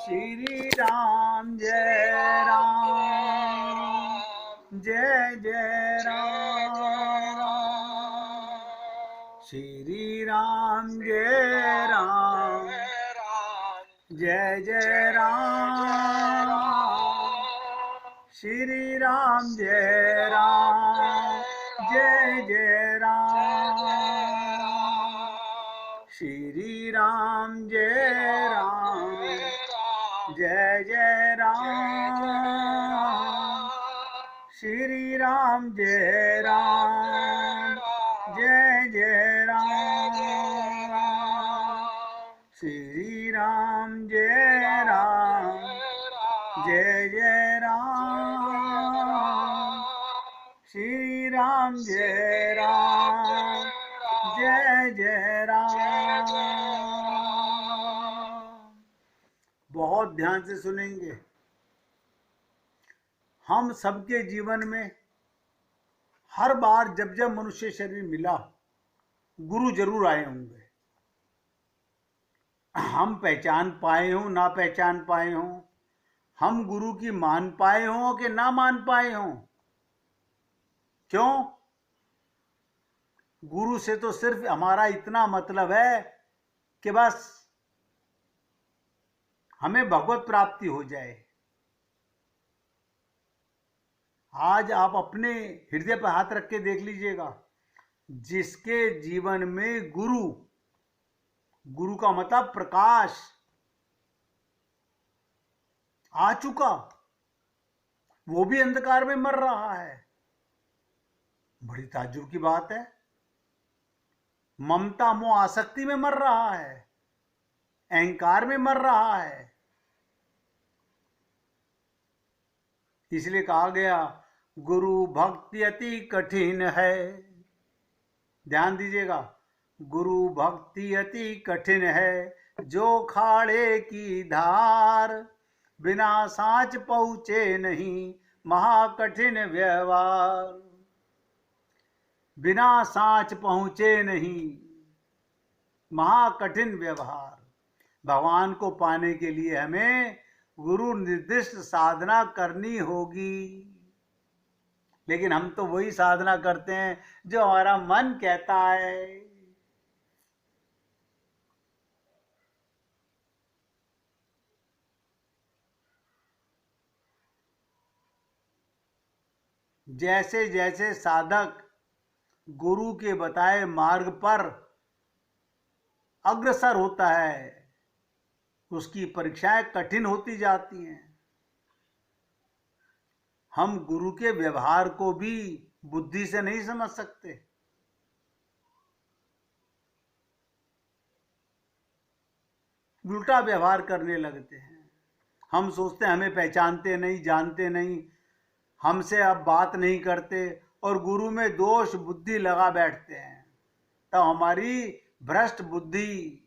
श्री राम जय राम जय जय राम श्री राम जय राम जय जय राम श्री राम जय राम जय जय राम श्री राम जय राम जय जय राम श्री राम जय राम जय जय राम श्री राम जय राम जय जय राम श्री राम जय राम जय जय राम। बहुत ध्यान से सुनेंगे। हम सबके जीवन में हर बार जब जब मनुष्य शरीर मिला, गुरु जरूर आए होंगे। हम पहचान पाए हों ना पहचान पाए हों, हम गुरु की मान पाए हों कि ना मान पाए हों। क्यों? गुरु से तो सिर्फ हमारा इतना मतलब है कि बस हमें भगवत प्राप्ति हो जाए। आज आप अपने हृदय पर हाथ रख के देख लीजिएगा, जिसके जीवन में गुरु का मतलब प्रकाश आ चुका, वो भी अंधकार में मर रहा है। बड़ी ताज्जुब की बात है। ममता मोह आसक्ति में मर रहा है, अहंकार में मर रहा है। इसलिए कहा गया गुरु भक्ति अति कठिन है। ध्यान दीजिएगा, गुरु भक्ति अति कठिन है, जो खाड़े की धार, बिना सांच पहुंचे नहीं महाकठिन व्यवहार। बिना सांच पहुंचे नहीं महाकठिन व्यवहार। भगवान को पाने के लिए हमें गुरु निर्दिष्ट साधना करनी होगी। लेकिन हम तो वही साधना करते हैं जो हमारा मन कहता है। जैसे जैसे साधक गुरु के बताए मार्ग पर अग्रसर होता है, उसकी परीक्षाएं कठिन होती जाती हैं। हम गुरु के व्यवहार को भी बुद्धि से नहीं समझ सकते। उल्टा व्यवहार करने लगते हैं। हम सोचते हैं हमें पहचानते नहीं, जानते नहीं, हमसे अब बात नहीं करते, और गुरु में दोष बुद्धि लगा बैठते हैं। तब हमारी भ्रष्ट बुद्धि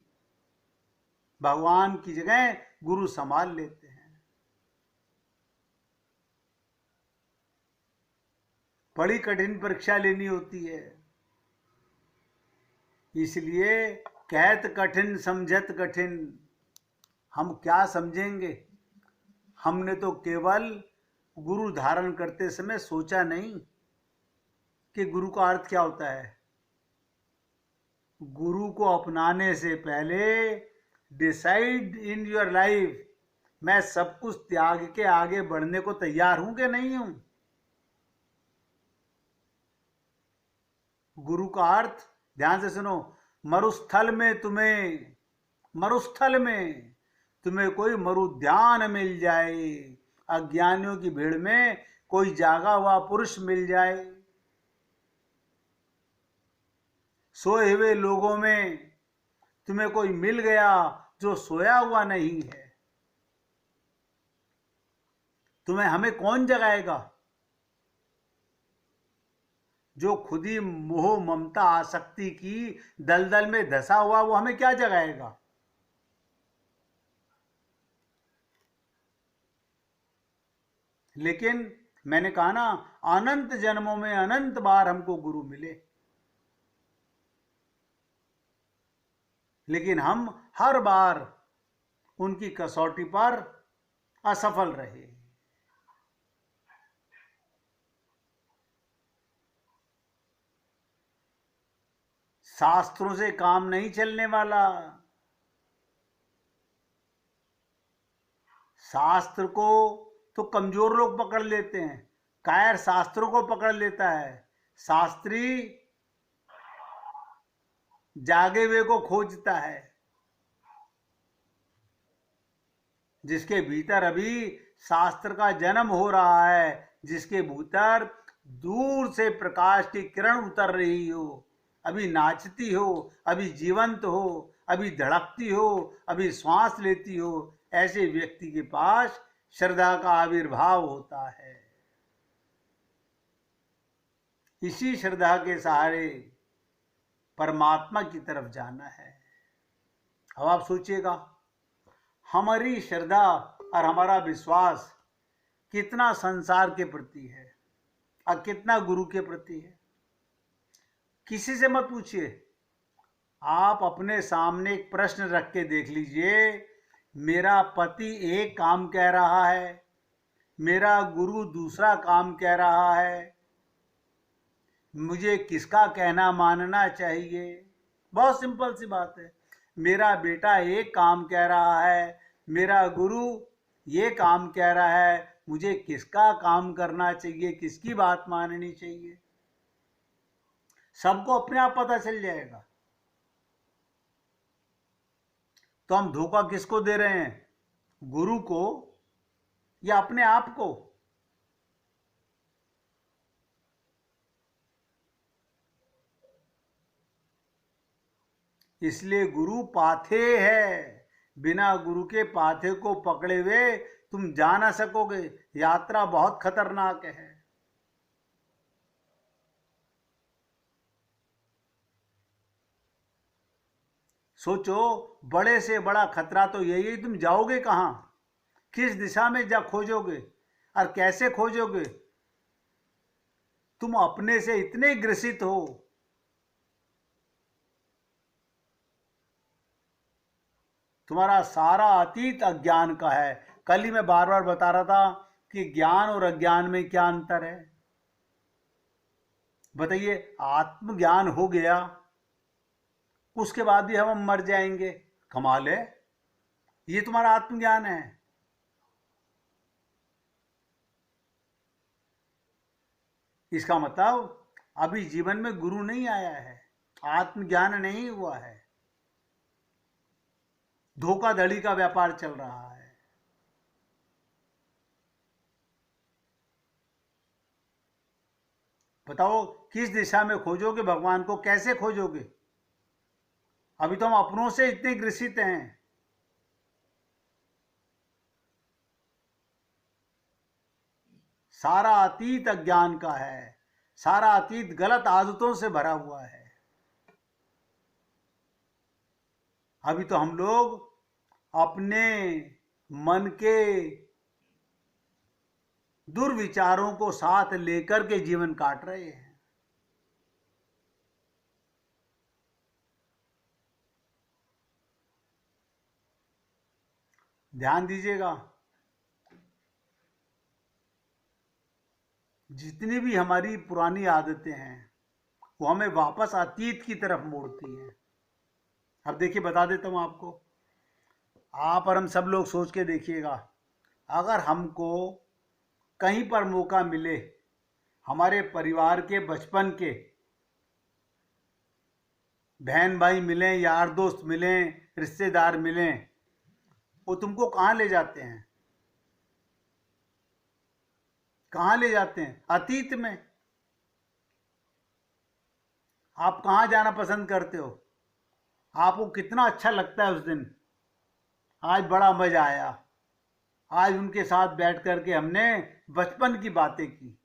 भगवान की जगह गुरु संभाल लेते हैं। बड़ी कठिन परीक्षा लेनी होती है। इसलिए कहत कठिन समझत कठिन। हम क्या समझेंगे? हमने तो केवल गुरु धारण करते समय सोचा नहीं कि गुरु का अर्थ क्या होता है। गुरु को अपनाने से पहले डिसाइड इन योर लाइफ, मैं सब कुछ त्याग के आगे बढ़ने को तैयार हूं कि नहीं हूं। गुरु का अर्थ ध्यान से सुनो। मरुस्थल में तुम्हें कोई मरुद्यान मिल जाए, अज्ञानियों की भीड़ में कोई जागा हुआ पुरुष मिल जाए, सोए हुए लोगों में तुम्हें कोई मिल गया जो सोया हुआ नहीं है, तुम्हें हमें कौन जगाएगा? जो खुद ही मोह ममता आसक्ति की दलदल में धंसा हुआ, वो हमें क्या जगाएगा? लेकिन मैंने कहा ना, अनंत जन्मों में अनंत बार हमको गुरु मिले, लेकिन हम हर बार उनकी कसौटी पर असफल रहे। शास्त्रों से काम नहीं चलने वाला। शास्त्र को तो कमजोर लोग पकड़ लेते हैं, कायर शास्त्रों को पकड़ लेता है। शास्त्री जागे हुए को खोजता है, जिसके भीतर अभी शास्त्र का जन्म हो रहा है, जिसके भीतर दूर से प्रकाश की किरण उतर रही हो, अभी नाचती हो, अभी जीवंत हो, अभी धड़कती हो, अभी श्वास लेती हो, ऐसे व्यक्ति के पास श्रद्धा का आविर्भाव होता है। इसी श्रद्धा के सहारे परमात्मा की तरफ जाना है। अब आप सोचिएगा, हमारी श्रद्धा और हमारा विश्वास कितना संसार के प्रति है और कितना गुरु के प्रति है। किसी से मत पूछिए, आप अपने सामने एक प्रश्न रख के देख लीजिए। मेरा पति एक काम कह रहा है, मेरा गुरु दूसरा काम कह रहा है, मुझे किसका कहना मानना चाहिए? बहुत सिंपल सी बात है। मेरा बेटा एक काम कह रहा है, मेरा गुरु ये काम कह रहा है, मुझे किसका काम करना चाहिए, किसकी बात माननी चाहिए? सबको अपने आप पता चल जाएगा। तो हम धोखा किसको दे रहे हैं, गुरु को या अपने आप को? इसलिए गुरु पाथे है, बिना गुरु के पाथे को पकड़े हुए तुम जा ना सकोगे। यात्रा बहुत खतरनाक है। सोचो, बड़े से बड़ा खतरा तो यही है, तुम जाओगे कहां, किस दिशा में जा खोजोगे और कैसे खोजोगे? तुम अपने से इतने ग्रसित हो, तुम्हारा सारा अतीत अज्ञान का है। कल ही मैं बार बार बता रहा था कि ज्ञान और अज्ञान में क्या अंतर है। बताइए, आत्मज्ञान हो गया, उसके बाद भी हम मर जाएंगे, कमाल है। ये तुम्हारा आत्मज्ञान है। इसका मतलब अभी जीवन में गुरु नहीं आया है, आत्मज्ञान नहीं हुआ है, धोखाधड़ी का व्यापार चल रहा है। बताओ, किस दिशा में खोजोगे भगवान को, कैसे खोजोगे? अभी तो हम अपनों से इतने ग्रसित हैं। सारा अतीत अज्ञान का है, सारा अतीत गलत आदतों से भरा हुआ है। अभी तो हम लोग अपने मन के दुर्विचारों को साथ लेकर के जीवन काट रहे हैं। ध्यान दीजिएगा, जितनी भी हमारी पुरानी आदतें हैं वो हमें वापस अतीत की तरफ मोड़ती हैं। अब देखिए, बता देता हूं आपको, आप और हम सब लोग सोच के देखिएगा, अगर हमको कहीं पर मौका मिले, हमारे परिवार के बचपन के बहन भाई मिलें, यार दोस्त मिलें, रिश्तेदार मिलें, वो तुमको कहाँ ले जाते हैं? कहाँ ले जाते हैं? अतीत में। आप कहाँ जाना पसंद करते हो? आपको कितना अच्छा लगता है उस दिन, आज बड़ा मजा आया, आज उनके साथ बैठ करके हमने बचपन की बातें की।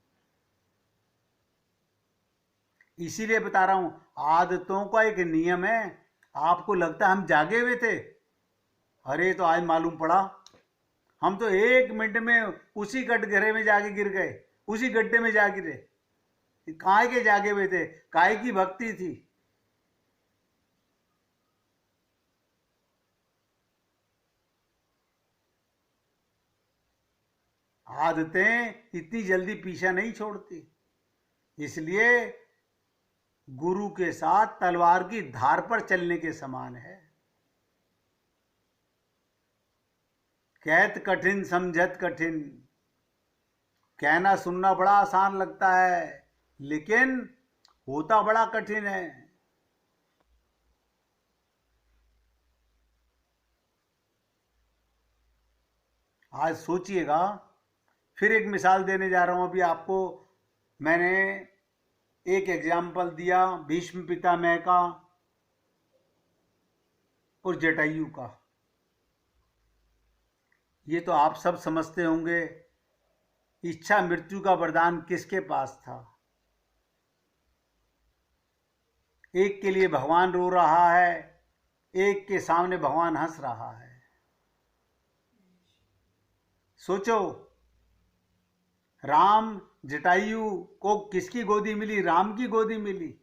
इसीलिए बता रहा हूं, आदतों का एक नियम है। आपको लगता है हम जागे हुए थे, अरे तो आज मालूम पड़ा हम तो 1 मिनट में उसी कटघरे में जाके गिर गए, उसी गड्ढे में जा गिरे। काय के जागे हुए थे, काय की भक्ति थी। आदतें इतनी जल्दी पीछा नहीं छोड़ती। इसलिए गुरु के साथ तलवार की धार पर चलने के समान है। कहत कठिन समझत कठिन। कहना सुनना बड़ा आसान लगता है, लेकिन होता बड़ा कठिन है। आज सोचिएगा, फिर एक मिसाल देने जा रहा हूं अभी आपको। मैंने एक एग्जाम्पल दिया भीष्म पितामह का और जटायु का। ये तो आप सब समझते होंगे, इच्छा मृत्यु का वरदान किसके पास था? एक के लिए भगवान रो रहा है, एक के सामने भगवान हंस रहा है। सोचो, राम जटायु को किसकी गोदी मिली? राम की गोदी मिली।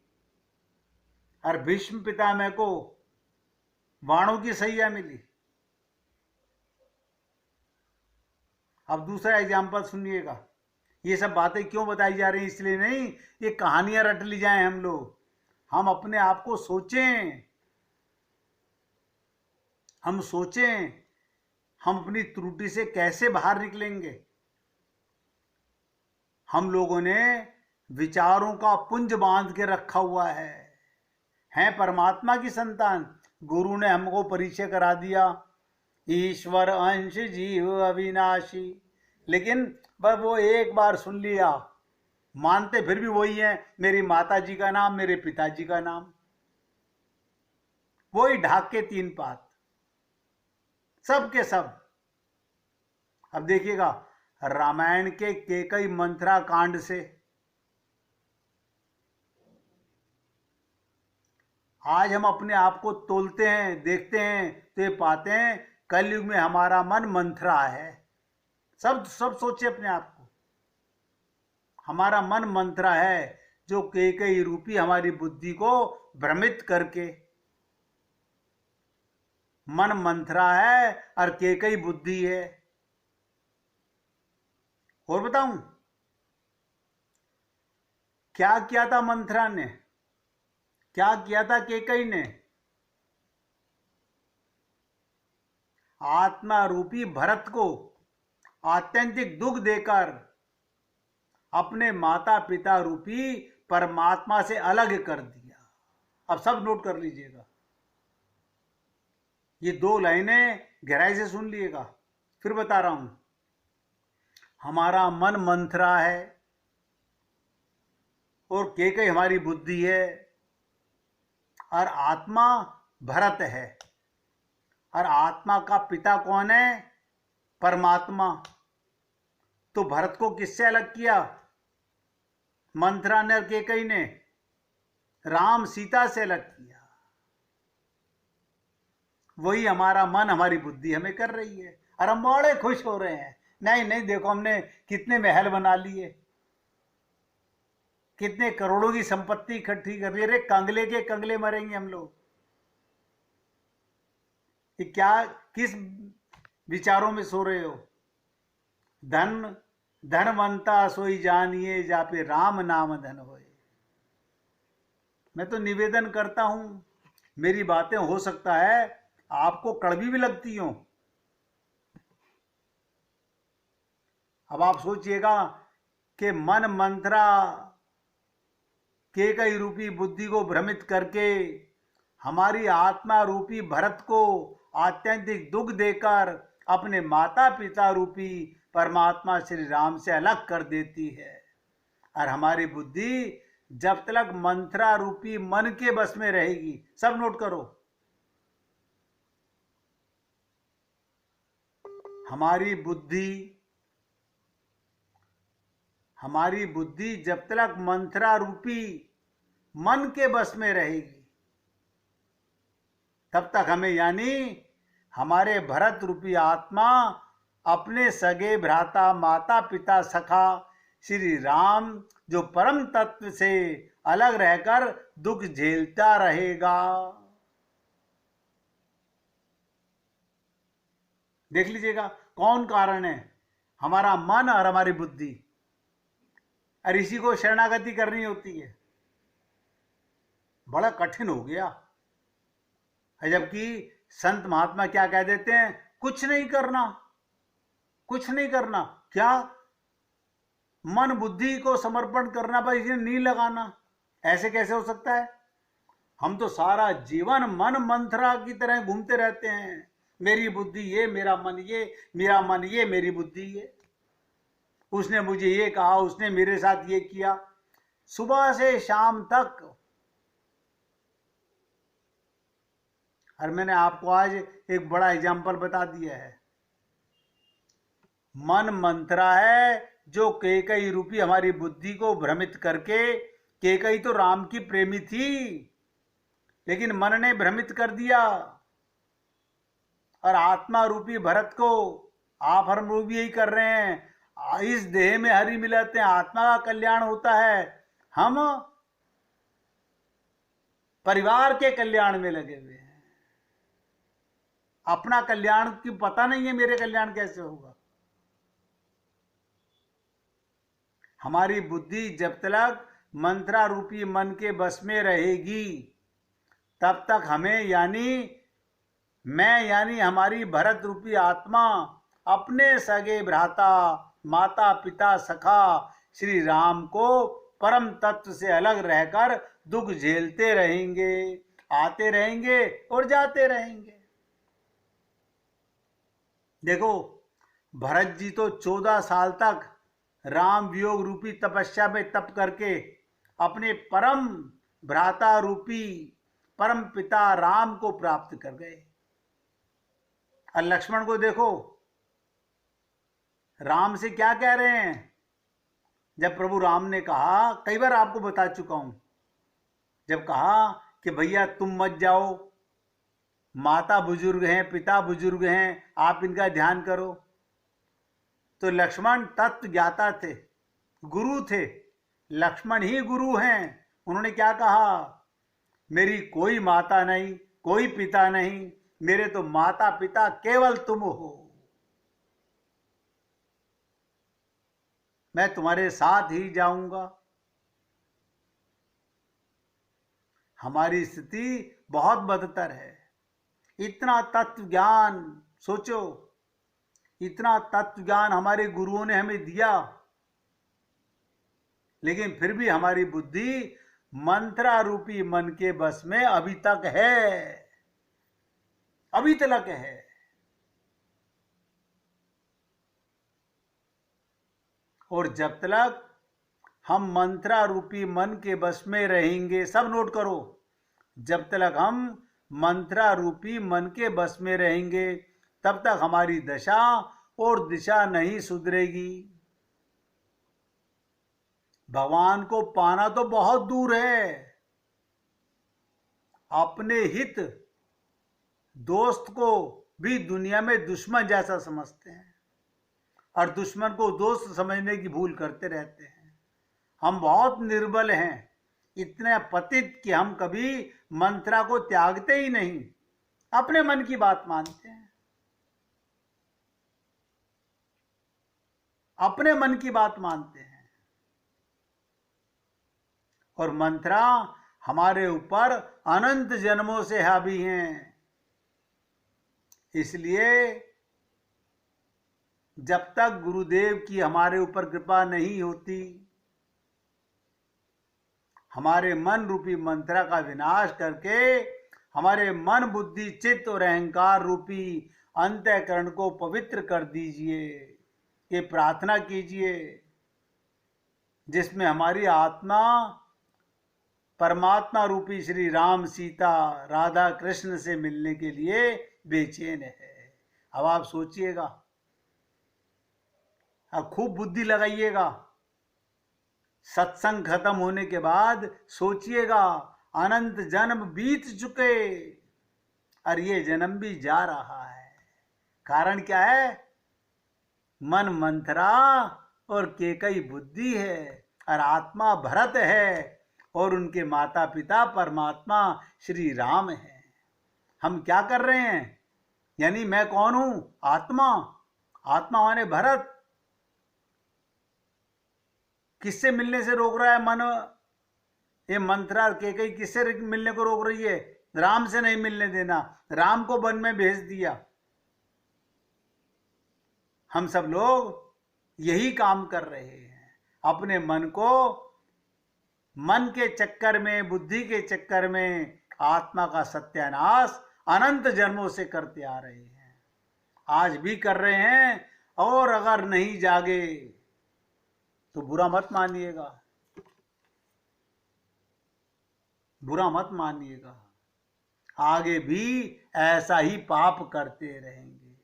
और भीष्म पितामह को बाणों की सैया मिली। अब दूसरा एग्जाम्पल सुनिएगा। ये सब बातें क्यों बताई जा रही हैं? इसलिए नहीं ये कहानियां रट ली जाएं हम लोग। हम अपने आप को सोचें, हम सोचें हम अपनी त्रुटि से कैसे बाहर निकलेंगे। हम लोगों ने विचारों का पुंज बांध के रखा हुआ है। हैं परमात्मा की संतान। गुरु ने हमको परिचय करा दिया, ईश्वर अंश जीव अविनाशी। लेकिन बस वो एक बार सुन लिया, मानते फिर भी वही है। मेरी माता जी का नाम, मेरे पिताजी का नाम, वही ढाक के तीन पात, सब के सब। अब देखिएगा, रामायण के केकई मंथरा कांड से आज हम अपने आप को तोलते हैं, देखते हैं तो ये पाते हैं कलयुग में हमारा मन मंथरा है। सब सोचे अपने आप को, हमारा मन मंथरा है, जो केकई रूपी हमारी बुद्धि को भ्रमित करके। मन मंथरा है और केकई बुद्धि है। और बताऊं क्या किया था मंथरा ने, क्या किया था केकई ने? आत्मा रूपी भरत को आत्यंतिक दुख देकर अपने माता पिता रूपी परमात्मा से अलग कर दिया। अब सब नोट कर लीजिएगा, ये दो लाइनें गहराई से सुन लीजिएगा, फिर बता रहा हूं। हमारा मन मंथरा है और केकई हमारी बुद्धि है, और आत्मा भरत है। और आत्मा का पिता कौन है? परमात्मा। तो भरत को किससे अलग किया? मंथरा ने और केकई ने। राम सीता से अलग किया। वही हमारा मन, हमारी बुद्धि हमें कर रही है, और हम बड़े खुश हो रहे हैं। नहीं नहीं, देखो हमने कितने महल बना लिए, कितने करोड़ों की संपत्ति इकट्ठी कर ली। अरे कंगले के कंगले मरेंगे हम लोग। ये क्या, किस विचारों में सो रहे हो? धन धनवंता सोई जानिए, जापे राम नाम धन होए। मैं तो निवेदन करता हूं, मेरी बातें हो सकता है आपको कड़वी भी लगती हो। अब आप सोचिएगा कि मन मंथरा केकई रूपी बुद्धि को भ्रमित करके हमारी आत्मा रूपी भरत को आत्यंतिक दुख देकर अपने माता पिता रूपी परमात्मा श्री राम से अलग कर देती है। और हमारी बुद्धि जब तक मंथरा रूपी मन के बस में रहेगी, सब नोट करो, हमारी बुद्धि जब तक मंथरा रूपी मन के बस में रहेगी, तब तक हमें, यानी हमारे भरत रूपी आत्मा अपने सगे भ्राता माता पिता सखा श्री राम जो परम तत्व से अलग रहकर दुख झेलता रहेगा। देख लीजिएगा कौन कारण है। हमारा मन और हमारी बुद्धि, और इसी को शरणागति करनी होती है। बड़ा कठिन हो गया है, जबकि संत महात्मा क्या कह देते हैं, कुछ नहीं करना, कुछ नहीं करना। क्या मन बुद्धि को समर्पण करना, पर इसे नहीं लगाना, ऐसे कैसे हो सकता है? हम तो सारा जीवन मन मंत्रा की तरह घूमते रहते हैं, मेरी बुद्धि ये, मेरा मन ये, मेरा मन ये, मेरी बुद्धि ये, उसने मुझे ये कहा, उसने मेरे साथ ये किया, सुबह से शाम तक। और मैंने आपको आज एक बड़ा एग्जाम्पल बता दिया है। मन मंत्रा है जो कैकई रूपी हमारी बुद्धि को भ्रमित करके, कैकई तो राम की प्रेमी थी, लेकिन मन ने भ्रमित कर दिया। और आत्मा रूपी भरत को आप हर रूप यही कर रहे हैं, इस देह में हरि मिलाते हैं, आत्मा का कल्याण होता है, हम परिवार के कल्याण में लगे हुए हैं। अपना कल्याण की पता नहीं है, मेरे कल्याण कैसे होगा। हमारी बुद्धि जब तक मंत्रा रूपी मन के बस में रहेगी, तब तक हमें यानी हमारी भरत रूपी आत्मा अपने सगे भ्राता, माता पिता, सखा श्री राम को परम तत्व से अलग रहकर दुख झेलते रहेंगे, आते रहेंगे और जाते रहेंगे। देखो, भरत जी तो 14 साल तक राम वियोग रूपी तपस्या में तप करके अपने परम भ्राता रूपी परम पिता राम को प्राप्त कर गए। और लक्ष्मण को देखो, राम से क्या कह रहे हैं? जब प्रभु राम ने कहा, कई बार आपको बता चुका हूं, जब कहा कि भैया तुम मत जाओ, माता बुजुर्ग हैं, पिता बुजुर्ग हैं, आप इनका ध्यान करो, तो लक्ष्मण तत्व ज्ञाता थे, गुरु थे, लक्ष्मण ही गुरु हैं। उन्होंने क्या कहा, मेरी कोई माता नहीं, कोई पिता नहीं, मेरे तो माता पिता केवल तुम हो, मैं तुम्हारे साथ ही जाऊंगा। हमारी स्थिति बहुत बदतर है। इतना तत्व ज्ञान, सोचो, इतना तत्व ज्ञान हमारे गुरुओं ने हमें दिया, लेकिन फिर भी हमारी बुद्धि मंत्रा रूपी मन के बस में अभी तक है, अभी तक है। और जब तक हम मंत्रा रूपी मन के बस में रहेंगे, सब नोट करो, जब तक हम मंत्रा रूपी मन के बस में रहेंगे, तब तक हमारी दशा और दिशा नहीं सुधरेगी। भगवान को पाना तो बहुत दूर है, अपने हित दोस्त को भी दुनिया में दुश्मन जैसा समझते हैं, और दुश्मन को दोस्त समझने की भूल करते रहते हैं। हम बहुत निर्बल हैं, इतने पतित कि हम कभी मंत्रा को त्यागते ही नहीं, अपने मन की बात मानते हैं, अपने मन की बात मानते हैं। और मंत्रा हमारे ऊपर अनंत जन्मों से हावी हैं। इसलिए जब तक गुरुदेव की हमारे ऊपर कृपा नहीं होती, हमारे मन रूपी मंत्रा का विनाश करके हमारे मन बुद्धि चित्त और अहंकार रूपी अंतःकरण को पवित्र कर दीजिए, ये प्रार्थना कीजिए, जिसमें हमारी आत्मा परमात्मा रूपी श्री राम, सीता, राधा कृष्ण से मिलने के लिए बेचैन है। अब आप सोचिएगा, अब खूब बुद्धि लगाइएगा, सत्संग खत्म होने के बाद सोचिएगा, अनंत जन्म बीत चुके और ये जन्म भी जा रहा है। कारण क्या है? मन मंत्रा और केकई बुद्धि है, और आत्मा भरत है, और उनके माता पिता परमात्मा श्री राम है। हम क्या कर रहे हैं? यानी मैं कौन हूं? आत्मा। आत्मा माने भरत, किससे मिलने से रोक रहा है मन? ये मंथरा कैकेयी किससे मिलने को रोक रही है? राम से नहीं मिलने देना, राम को वन में भेज दिया। हम सब लोग यही काम कर रहे हैं, अपने मन को, मन के चक्कर में, बुद्धि के चक्कर में आत्मा का सत्यानाश अनंत जन्मों से करते आ रहे हैं, आज भी कर रहे हैं। और अगर नहीं जागे तो बुरा मत मानिएगा, बुरा मत मानिएगा, आगे भी ऐसा ही पाप करते रहेंगे।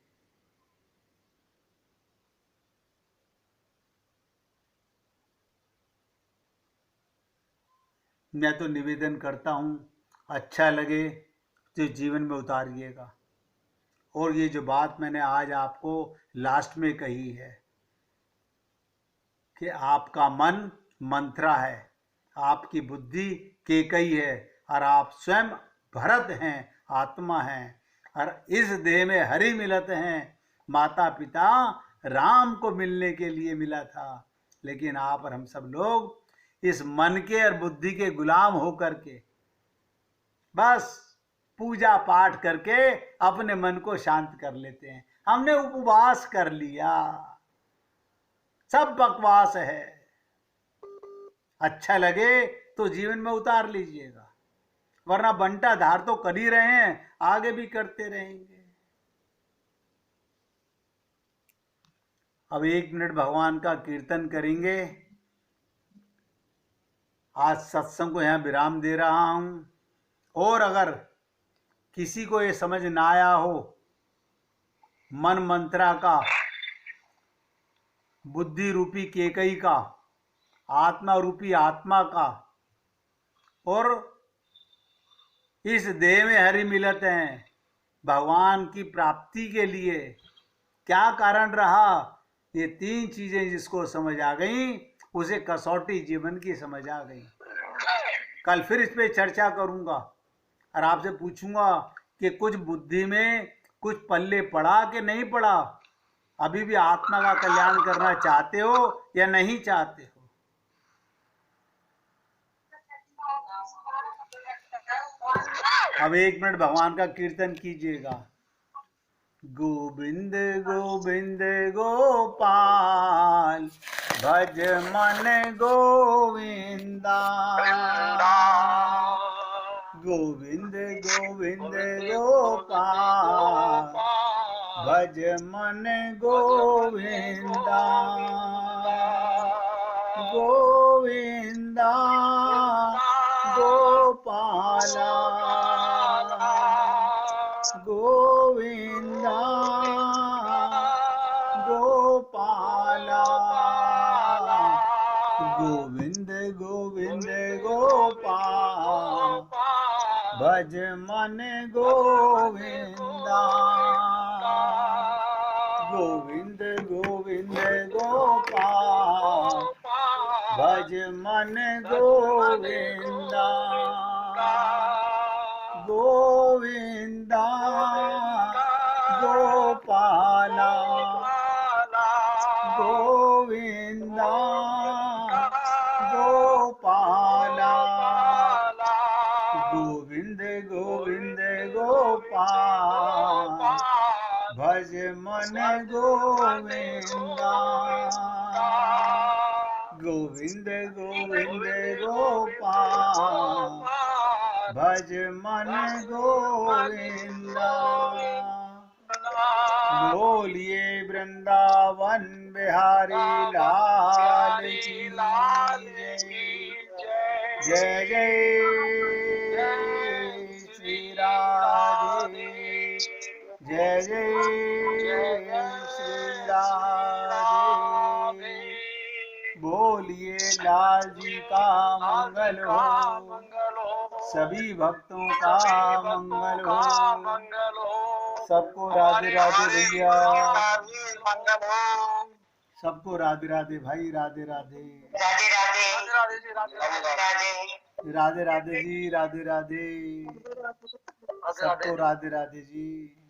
मैं तो निवेदन करता हूं, अच्छा लगे तो जीवन में उतारिएगा। और ये जो बात मैंने आज आपको लास्ट में कही है कि आपका मन मंत्रा है, आपकी बुद्धि कैकेयी है, और आप स्वयं भरत हैं, आत्मा हैं, और इस देह में हरि मिलत हैं। माता पिता राम को मिलने के लिए मिला था, लेकिन आप और हम सब लोग इस मन के और बुद्धि के गुलाम होकर के बस पूजा पाठ करके अपने मन को शांत कर लेते हैं। हमने उपवास कर लिया, सब बकवास है। अच्छा लगे तो जीवन में उतार लीजिएगा, वरना बंटा धार तो कर ही रहे हैं, आगे भी करते रहेंगे। अब 1 मिनट भगवान का कीर्तन करेंगे। आज सत्संग को यहाँ विराम दे रहा हूँ, और अगर किसी को ये समझ ना आया हो मन मंत्रा का, बुद्धि रूपी कैकेयी का, आत्मा रूपी आत्मा का, और इस देह में हरि मिलत हैं, भगवान की प्राप्ति के लिए क्या कारण रहा, ये 3 चीजें जिसको समझ आ गई उसे कसौटी जीवन की समझ आ गई। कल फिर इस पे चर्चा करूंगा और आपसे पूछूंगा कि कुछ बुद्धि में कुछ पल्ले पड़ा कि नहीं पड़ा, अभी भी आत्मा का कल्याण करना चाहते हो या नहीं चाहते हो। अब 1 मिनट भगवान का कीर्तन कीजिएगा। गोविंद गोविंद गोपाल भज मन गोविंदा, गोविंद गोविंद गोपाल भज मन गोविंदा, गोविंदा गोपाला, गोविंदा गोपाला, गोविंद गोविंद गोपाल भज मन गोविंदा, गोविंद गोविंद गोपाल भज मन गोविंदा, गोविंदा गोपाला, गोविंदा गोपाला, गोविंद गोविंद गोपाल भज मन गोविंदा, गोविंद गोविंद गोपाल भज मन गोविंदा। बोलिए वृंदावन बिहारी लाल की जय, जय श्री राधे, जय जय श्री राधे। बोलिए लाल जी का मंगल हो, सभी भक्तों का मंगल हो। सबको राधे राधे भैया, सबको राधे राधे भाई, राधे राधे, राधे राधे जी, राधे राधे, सबको राधे राधे जी।